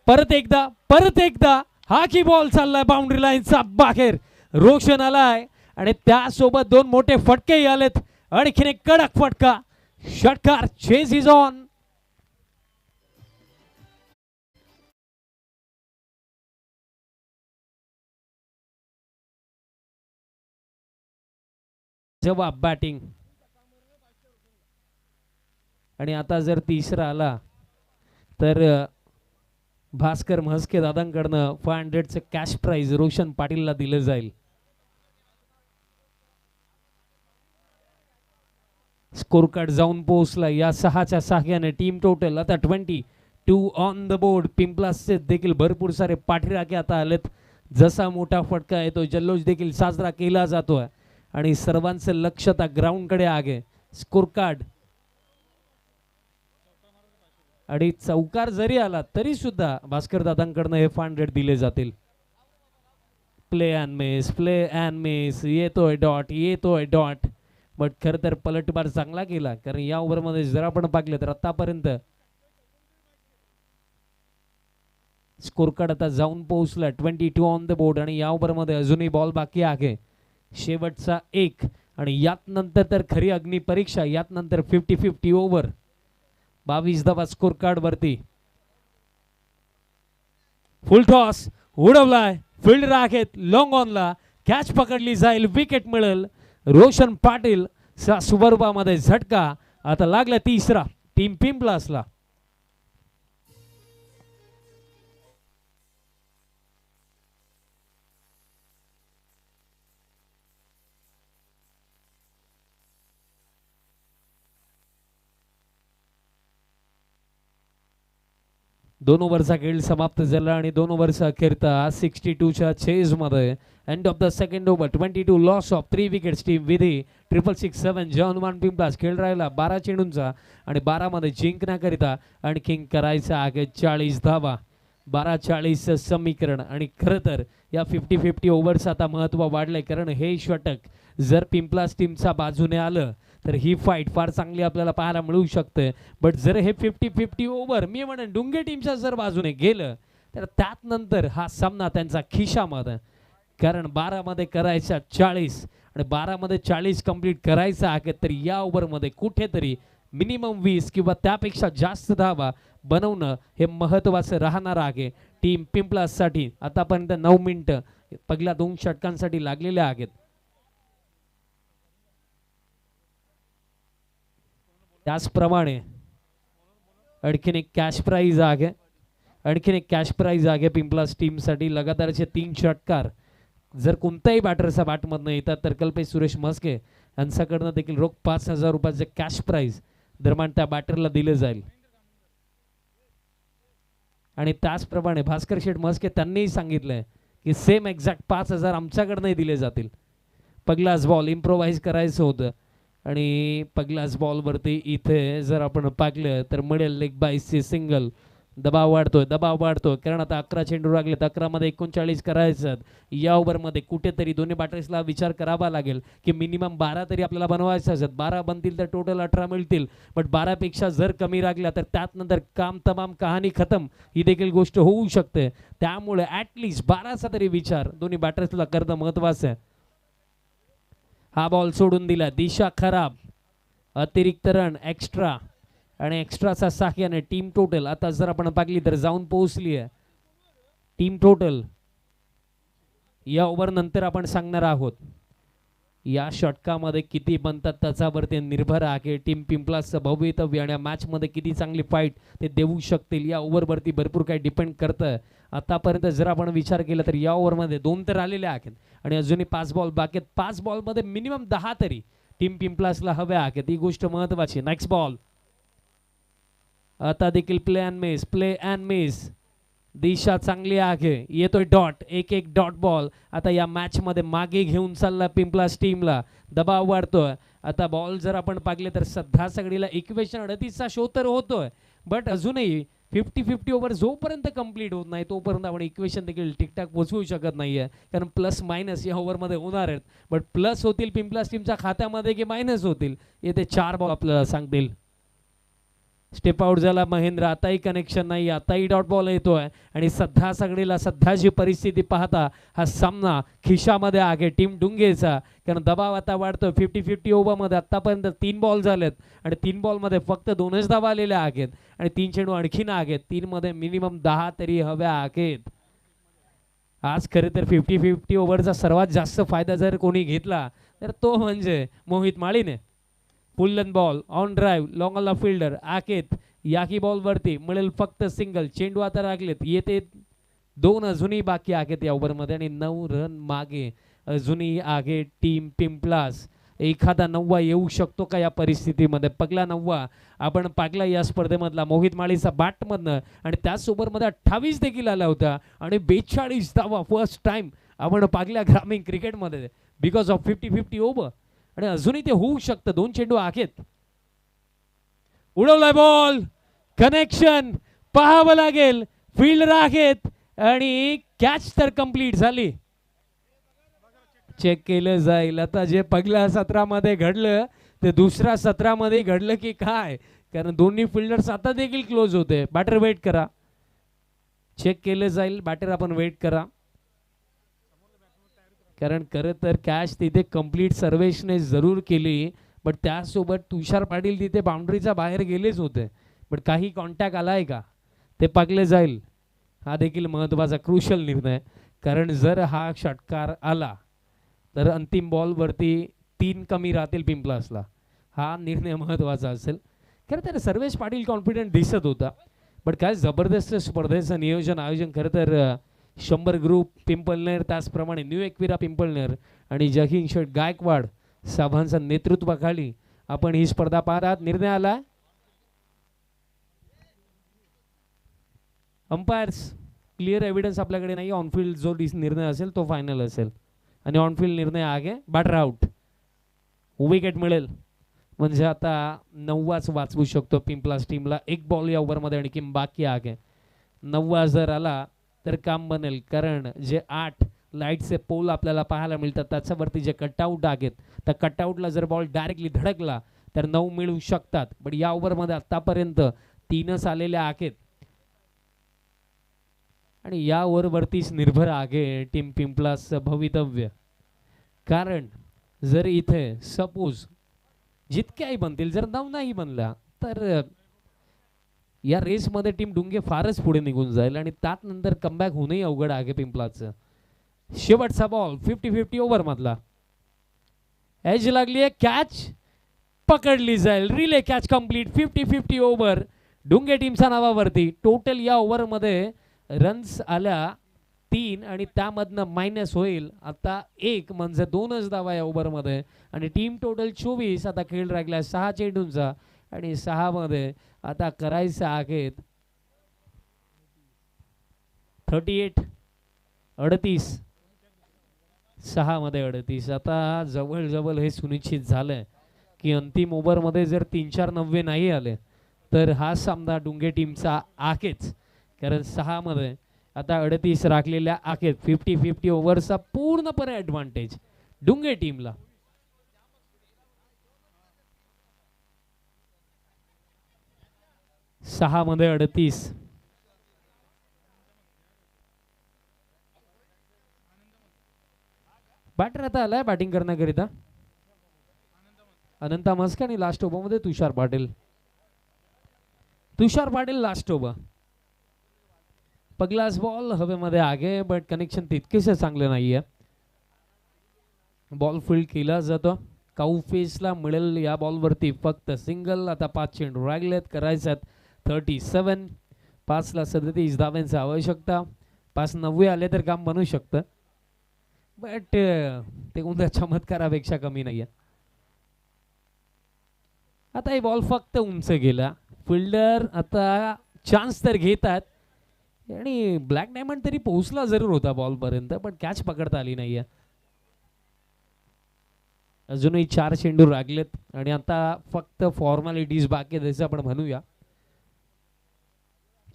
परत एकदा हा की बॉल चाललाय बाउंड्री लाईनचा बाहेर. रोशन आलाय आणि त्यासोबत 2 मोठे फटकेही आलेत. आणखीन एक कडक फटका, षटकार, चेस इज ऑन. जवाब बॅटिंग. आणि आता जर तिसरा आला तर भास्कर म्हस्के दादांकडनं 500चं कॅश प्राइज रोशन पाटीलला दिलं जाईल. स्कोर कार्ड जाऊन पोहोचला या 6च्या सहाय्याने. टीम टोटल आता 22 ऑन द बोर्ड. पिंपलासचे देखील भरपूर सारे पाठीराखे आता आलेत. जसा मोठा फटका येतो जल्लोष देखील साजरा केला जातोय आणि सर्वांचं लक्ष आता ग्राउंडकडे आहे. स्कोर कार्ड आणि चौकार जरी आला तरी सुद्धा भास्कर दादांकडनं हे 500 दिले जातील. प्ले अँड मिस, येतोय डॉट. बट खरं तर पलटवार चांगला केला, कारण या ओव्हरमध्ये जर आपण पाहिलं तर आतापर्यंत स्कोर कार्ड आता जाऊन पोहोचला 22 ऑन द बोर्ड आणि या ओव्हरमध्ये अजूनही बॉल बाकी आहे. शेवटचा एक आणि यात नंतर तर खरी अग्नि परीक्षा, यात नंतर 50-50 ओव्हर. 22 धावा स्कोर कार्ड वरती. फुल टॉस उडवलाय, फील्डर आहेत लॉंग ऑनला, कॅच पकडली जाईल, विकेट मिळेल. रोशन पाटील स्वरूपामध्ये झटका. आता लागला तिसरा टीम पिंपलासला. दोन ओव्हरचा खेळ समाप्त झाला आणि दोन ओव्हरचा अखेरता 62च्या चेज मध्ये end of the second over 22 loss of 3 wickets team विधी 667 जॉनमान पिंपलास. खेळ राहिला 12 चेंडूंचा आणि 12 मध्ये जिंकण्याकरिता आणखीन करायचं आहे 40 धावा. 12-40 समीकरण आणि खरं तर या 50-50 ओव्हरचं आता महत्त्व वाढलंय, कारण हे षटक जर पिंपलास टीमच्या बाजूने आलं तर ही फाईट फार चांगली आपल्याला पाहायला मिळू शकते. बट जर हे 50-50 ओव्हर मी म्हणेन डुंगे टीमच्या जर बाजूने गेलं तर त्यात नंतर हा सामना त्यांचा खिशामध्ये, कारण 12 मध्ये करायचा 40 आणि 12 मध्ये 40 कंप्लीट करायचा आहे तर या ओव्हरमध्ये कुठेतरी मिनिमम 20 किंवा त्यापेक्षा जास्त धावा बनवणं हे महत्त्वाचं राहणार आहे टीम पिंपलाससाठी. आतापर्यंत 9 मिनिटं पहिल्या 2 षटकांसाठी लागलेले आहेत. त्याचप्रमाणे आणखीन एक कॅश प्राइज आहे, आणखीन एक कॅश प्राइज आहे पिंपलास टीमसाठी. लगातारचे 3 षटकार जर कोणत्याही बॅटरच्या बॅटमधनं येतात तर कल्पेश सुरेश म्हस्के यांच्याकडनं देखील रोख 5,000 रुपयाचे कॅश प्राइज दरम्यान त्या बॅटरला दिले जाईल. आणि त्याचप्रमाणे भास्कर शेठ म्हस्के त्यांनीही सांगितलंय की सेम एक्झॅक्ट 5,000 आमच्याकडनंही दिले जातील. पहिलाच बॉल इम्प्रोवाइज करायचं होतं आणि पहिल्याच बॉलवरती इथे जर आपण पाहिलं तर मिळेल लेग बाईसची सिंगल. दबाव वाढतोय कारण आता 11 चेंडू लागलेत, 11 मध्ये 39 करायचं. या ओव्हरमध्ये कुठेतरी दोन्ही बॅटर्सला विचार करावा लागेल की मिनिमम 12 तरी आपल्याला बनवायचं असत. 12 बनतील तर टोटल 18 मिळतील, बट 12 पेक्षा जर कमी लागल्या तर त्यात नंतर काम तमाम कहाणी खतम ही देखील गोष्ट होऊ शकते. त्यामुळे ऍटलिस्ट 12चा तरी विचार दोन्ही बॅटर्सला करणं महत्वाचं आहे. हा बॉल सोडून दिला, दिशा खराब, अतिरिक्त रन एक्स्ट्रा आणि एक्स्ट्राचा साह्याने टीम टोटल आता जर आपण पाहिली तर जाऊन पोहोचली आहे. टीम टोटल या ओव्हर नंतर आपण सांगणार आहोत. या षटकामध्ये किती बनतात त्याच्यावरती निर्भर आहे टीम पिंपलासचं भवितव्य आणि या मॅच मध्ये किती चांगली फाईट ते देऊ शकतील या ओव्हरवरती भरपूर काही डिपेंड करतं. आतापर्यंत जर आपण विचार केला तर या ओव्हरमध्ये 2 तर आलेले आहेत आणि अजूनही 5 बॉल बाकी आहेत. 5 बॉलमध्ये मिनिमम 10 तरी टीम पिंपलासला हव्या आहेत, ही गोष्ट महत्वाची. नेक्स्ट बॉल आता देखील प्ले अँड मिस. दिशा चांगली आहे, येतोय डॉट, एक डॉट बॉल आता या मॅच मध्ये मागे घेऊन चालला पिंपलास टीमला. दबाव वाढतोय. आता बॉल जर आपण पाहिले तर सध्या सगळीला इक्वेशन 38चा शो तर होतोय, बट अजूनही 50-50 ओव्हर जोपर्यंत कंप्लीट होत नाही तोपर्यंत आपण इक्वेशन देखील ठीकठाक पोहोचवू शकत नाहीये, कारण प्लस मायनस या ओव्हरमध्ये होणार आहेत. बट प्लस होतील पिंपलास टीमच्या खात्यामध्ये की मायनस होतील येथे 4 बॉल आपल्याला सांगतील. स्टेप आउट झाला महेंद्र, आताही कनेक्शन नाही, आताही डॉट बॉल येतोय आणि सध्या सगळीला सध्याची परिस्थिती पाहता हा सामना खिशामध्ये आहे टीम डुंगेचा, कारण दबाव आता वाढतोय. 50-50 ओव्हरमध्ये आतापर्यंत 3 बॉल झालेत आणि 3 बॉलमध्ये फक्त 2च धावा आलेल्या आहेत आणि 3 चेंडू आणखीन आहेत. 3 मध्ये मिनिमम 10 तरी हव्या आहेत. आज खरे तर 50-50 ओव्हरचा सर्वात जास्त फायदा जर कोणी घेतला तर तो म्हणजे मोहित माळीने. पुल्लन बॉल ऑन ड्राईव्ह, लॉंग ऑनला फिल्डर आकेत, याकी बॉल वरती मिळेल फक्त सिंगल. चेंडू आता लागलेत, येते 2 अजूनही बाकी आहेत या ओव्हरमध्ये आणि 9 रन मागे अजूनही आहे टीम पिंपलास. एखादा 9वा येऊ शकतो का या परिस्थितीमध्ये? पहिला 9वा आपण पाहिला या स्पर्धेमधला मोहित माळीचा बॅटमधनं आणि त्याच ओव्हरमध्ये 28 देखील आला होता आणि 42 धावा फर्स्ट टाइम आपण पाहिल्या ग्रामीण क्रिकेटमध्ये बिकॉज ऑफ 50-50 ओव्हर आणि अजूनही ते होऊ शकतं. 2 चेंडू आहेत. उडवलाय बॉल, कनेक्शन पाहावं लागेल, फील्डर आहेत आणि कॅच तर कंप्लीट झाली. चेक केलं जाईल आता जे पहिल्या सत्रामध्ये घडलं ते दुसऱ्या सत्रामध्ये घडलं की काय, कारण दोन्ही फिल्डर्स आता देखील क्लोज होते. बॅटर वेट करा. चेक केलं जाईल. बॅटर आपण वेट करा, कारण खरं तर कॅच तिथे कंप्लीट सर्वेशने जरूर केली, बट त्यासोबत तुषार पाटील तिथे बाउंड्रीच्या बाहेर गेलेच होते. बट काही कॉन्टॅक्ट आलाय का ते पाकले जाईल. हा देखील महत्त्वाचा क्रुशल निर्णय, कारण जर हा षटकार आला तर अंतिम बॉलवरती 3 कमी राहतील पिंपलासला. हा निर्णय महत्त्वाचा असेल. खरं तर सर्वेश पाटील कॉन्फिडंट दिसत होता, बट काय जबरदस्त स्पर्धेचं नियोजन आयोजन खरं तर 100 ग्रुप पिंपलनेर, त्याचप्रमाणे न्यू एकविरा पिंपलनेर आणि जहीन शेठ गायकवाड साहेबांच्या नेतृत्वाखाली आपण ही स्पर्धा पाहतात. निर्णय आला अंपायर्स क्लिअर एव्हिडन्स आपल्याकडे नाही. ऑनफिल्ड जो निर्णय असेल तो फायनल असेल आणि ऑनफिल्ड निर्णय आगे बॅटर आउट. विकेट मिळेल म्हणजे आता 9वाच वाचवू शकतो पिंपलास टीमला. 1 बॉल या ओव्हरमध्ये आणखी बाकी आहे. 9वा जर आला तर काम बनेल, कारण जे 8 लाईटचे पोल आपल्याला पाहायला मिळतात त्याच्यावरती जे कटआउट आहेत, त्या कटआउटला जर बॉल डायरेक्टली धडकला तर 9 मिळू शकतात. पण या ओव्हरमध्ये आतापर्यंत 3च आलेल्या आहेत आणि या ओव्हरवरतीच निर्भर आहे टीम पिंपलास भवितव्य. कारण जर इथे सपोज जितक्याही बनतील, जर 9 नाही बनला तर या रेसमध्ये टीम डुंगे फारच पुढे निघून जाईल आणि त्यानंतर कमबॅक होणंही अवघड आहे पिंपलाचं. शेवटचा बॉल 50-50 ओव्हर मधला. एज लागली आहे, कॅच पकडली जाईल. Relay catch complete. 50-50 ओव्हर डुंगे टीमच्या नावावरती. टोटल या ओव्हरमध्ये रन्स आल्या 3 आणि त्यामधनं मायनस होईल आता 1, म्हणजे 2च धावा या ओव्हरमध्ये आणि टीम टोटल 24. आता खेळ राहिला 6 चेंडूंचा आणि 6 मध्ये आता करायचं आहेत 38. 6 मध्ये 38. आता जवळ हे सुनिश्चित झालंय की अंतिम ओव्हरमध्ये जर 3-4 90 नाही आले तर हा सामना डुंगे टीमचा आहेच, कारण 6 मध्ये आता 38 राखलेल्या आहेत. 50-50 ओव्हरचा पूर्णपणे ॲडव्हान्टेज डुंगे टीमला. सहा मध्ये 38. बॅटर आता आलाय बॅटिंग करण्याकरिता अनंता मस्के आणि लास्ट ओव्हरमध्ये तुषार पाटील. Last over. पगलास बॉल हवेमध्ये आगे, बट कनेक्शन तितकेसे चांगले नाहीये. बॉल फील्ड केला जातो. काऊ फेसला मिळेल या बॉलवरती फक्त सिंगल. आता 5 चेंडू राहिलेत, करायच्यात 37. 5ला 37 धाव्यांची आवश्यकता. 5 90 आले तर काम बनू शकतं, बट ते कोणत्या चमत्कारापेक्षा कमी नाहीये. आता हे बॉल फक्त उंच गेला. फिल्डर आता चान्स तर घेतात आणि ब्लॅक डायमंड तरी पोहोचला जरूर होता बॉल पर्यंत, पण कॅच पकडता आली नाहीये. अजूनही 4 चेंडू लागलेत आणि आता फक्त फॉर्मॅलिटीज बाकी द्यायचं आपण म्हणूया.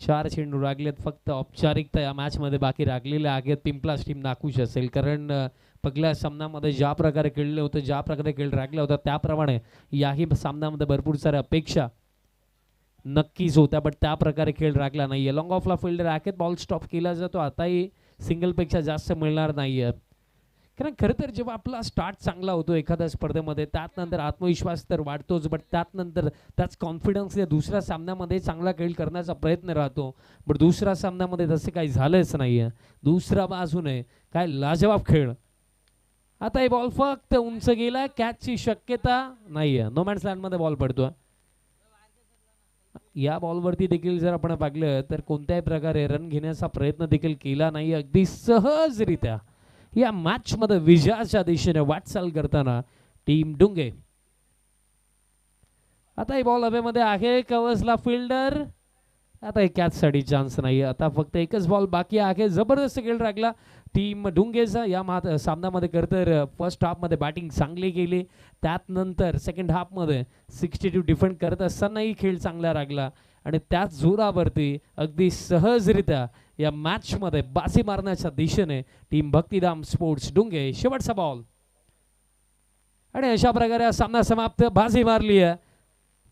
4 चेंडू लागलेत, फक्त औपचारिकता या मॅच मध्ये बाकी राखलेल्या आहेत. पिंपलास टीम नाखुश असेल, कारण पहिल्या सामन्यामध्ये ज्या प्रकारे खेळले होते, ज्या प्रकारे खेळ राखला होता त्याप्रमाणे याही सामन्यामध्ये भरपूर साऱ्या अपेक्षा नक्कीच होत्या, बट त्या प्रकारे खेळ राखला नाहीये. लॉंग ऑफला फिल्डर आहेत, बॉल स्टॉप केला जातो. आताही सिंगलपेक्षा जास्त मिळणार नाहीये, कारण खरं तर जेव्हा आपला स्टार्ट चांगला होतो एखाद्या स्पर्धेमध्ये त्यानंतर आत्मविश्वास तर वाढतोच, बट त्यानंतर त्याच कॉन्फिडन्स दुसऱ्या सामन्यामध्ये चांगला खेळ करण्याचा प्रयत्न राहतो. बट दुसऱ्या सामन्यामध्ये तसे काही झालंच नाहीये. दुसरा बाजूने काय लाजवाब खेळ. आता हे बॉल फक्त उंच गेला, कॅचची शक्यता नाहीये. नो मॅन्स लँडमध्ये बॉल पडतोय. या बॉलवरती देखील जर आपण पाहिलं तर कोणत्याही प्रकारे रन घेण्याचा प्रयत्न देखील केला नाही. अगदी सहजरित्या या मॅच मध्ये विजयाच्या दिशेने वाटचाल करताना टीम डुंगे. आता ही बॉल हवेमध्ये आहे, कव्हर्सला फिल्डर. आता कॅच साठी चान्स नाही. आता फक्त एकच बॉल बाकी आहे. जबरदस्त खेळ राखला टीम डुंगेचा या सामन्यामध्ये. तर फर्स्ट हाफ मध्ये बॅटिंग चांगली केली, त्यानंतर सेकंड हाफ मध्ये 62 डिफेंड करत असतानाही खेळ चांगला राखला आणि त्याच जोरावरती अगदी सहजरित्या या मॅच मध्ये बाजी मारण्याच्या दिशेने टीम भक्तिधाम स्पोर्ट्स डुंगे. शेवटचा बॉल आणि अशा प्रकारे हा सामना समाप्त. बाजी मारली आहे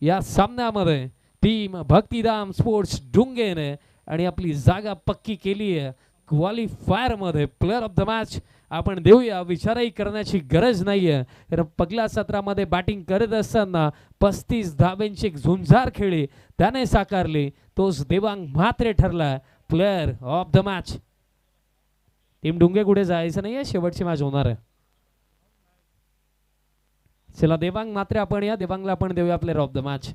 या सामन्यामध्ये टीम भक्तिधाम स्पोर्ट्स डुंगेने आणि आपली जागा पक्की केली आहे क्वालिफायर मध्ये. प्लेअर ऑफ द मॅच आपण देऊया, विचारही करण्याची गरज नाहीये, कारण पहिल्या सत्रामध्ये बॅटिंग करत असताना 35 धाब्यांची एक झुंजार खेळी त्याने साकारली. तोच देवांग म्हात्रे ठरला player of the match. Team डुंगे कुठे जायचं नाहीये, शेवटची मॅच होणार आहे. चला देवांग म्हात्रे आपण या, देवांगला आपण देऊया player of the match.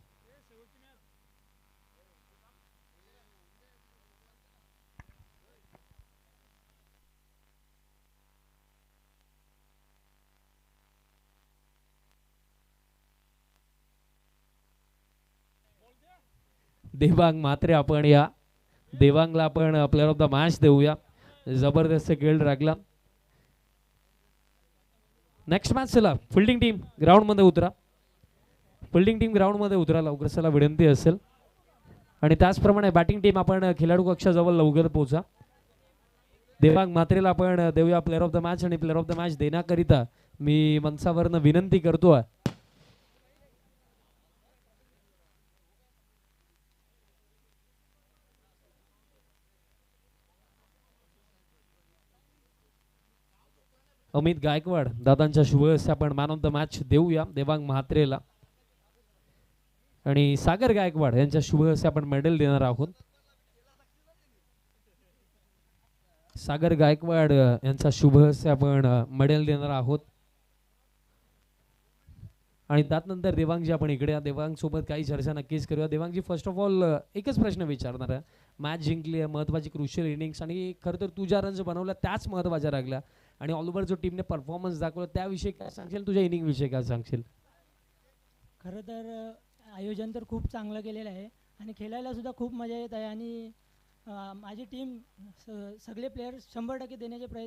Devang Mhatre आपण या, देवांगला आपण प्लेअर ऑफ द मॅच देऊया. जबरदस्त खेळ लागला. नेक्स्ट मॅच चला फिल्डिंग टीम ग्राउंड मध्ये उतरा. फिल्डिंग टीम ग्राउंड मध्ये उतरा लवकर, चला विनंती असेल. आणि त्याचप्रमाणे बॅटिंग टीम आपण खेळाडू कक्षाजवळ लवकर पोहोचा. देवांग म्हात्रेला आपण देऊया प्लेअर ऑफ द मॅच. आणि प्लेअर ऑफ द मॅच देण्याकरिता मी मंचावरनं विनंती करतोय अमित गायकवाड दादांच्या शुभ हस्ते आपण मॅन ऑफ द मॅच देऊया देवांग म्हात्रेला. आणि सागर गायकवाड यांच्या शुभ हस्ते आपण मेडल देणार आहोत. सागर गायकवाड यांचा शुभ हस्ते आपण मेडल देणार आहोत. आणि त्यानंतर देवांगजी आपण इकडे या. देवांग सोबत काही चर्चा नक्कीच करूया. देवांगजी फर्स्ट ऑफ ऑल एकच प्रश्न विचारणार आहे. मॅच जिंकली आहे, महत्वाची क्रुशियल इनिंग्स, आणि खरं तर तुझ्या रन्स बनवल्या त्याच महत्वाच्या लागल्या, आणि ऑल ओव्हर जो टीमने परफॉर्मन्स दाखवला त्याविषयी काय सांगशील, तुझ्या इनिंग विषयी काय सांगशील? खरं तर आयोजन तर खूप चांगलं केलेलं आहे आणि खेळायला सुद्धा खूप मजा येत आहे. आणि माझी टीम सगळे प्लेयर 100% देण्याचे प्रयत्न